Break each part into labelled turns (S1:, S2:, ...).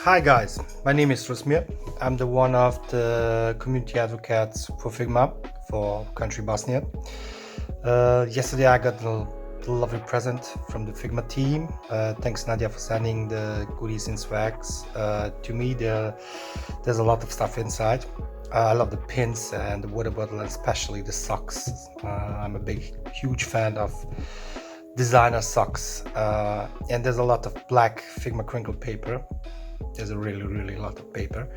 S1: Hi guys, my name is Rasmir. I'm the one of the community advocates for Figma for country Bosnia. Yesterday I got a lovely present from the Figma team. Thanks Nadia for sending the goodies and swags to me. There's a lot of stuff inside. I love the pins and the water bottle, and especially the socks. I'm a huge fan of designer socks, and there's a lot of black Figma crinkle paper. There's a really lot of paper.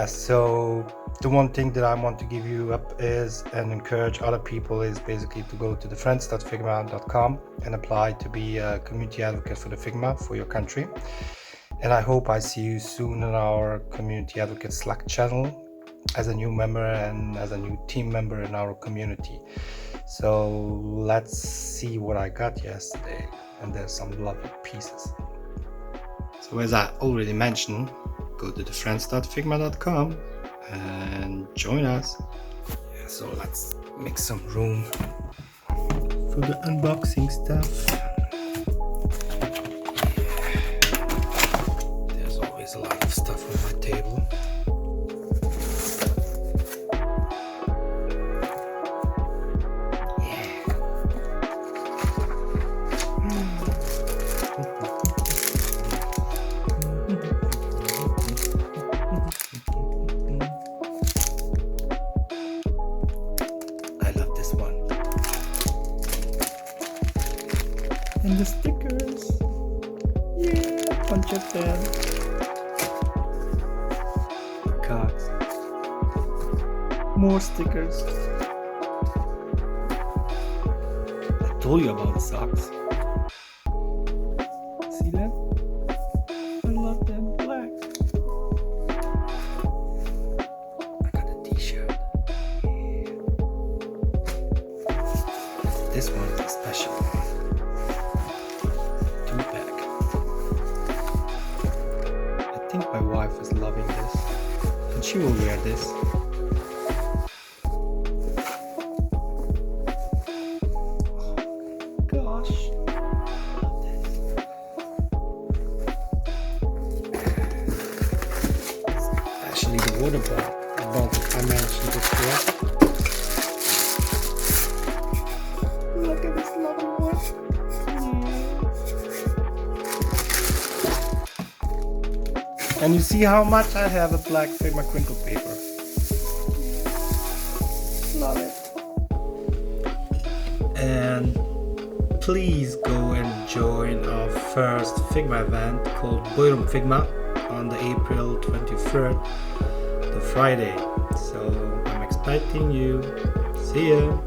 S1: So the one thing that I want to give you up is and encourage other people is basically to go to the friends.figma.com and apply to be a community advocate for the Figma for your country. And I hope I see you soon in our community advocate Slack channel as a new member and as a new team member in our community. So let's see what I got yesterday, and there's some lovely pieces. So as I already mentioned, go to the friends.figma.com and join us. So let's make some room for the unboxing stuff. There's always a lot of stuff on my table. And the stickers, punch up there. Cards, more stickers. I told you about the socks. See them? I love them black. I got a t-shirt. This one is a special one. I think my wife is loving this, and she will wear this. Oh gosh, I love this. Especially the water bottle I mentioned before. Look at this lovely one. And you see how much I have a black Figma crinkle paper. Love it. And please go and join our first Figma event called 𝗵𝗃𝗄 on the April 23rd, the Friday. So I'm expecting you. See ya.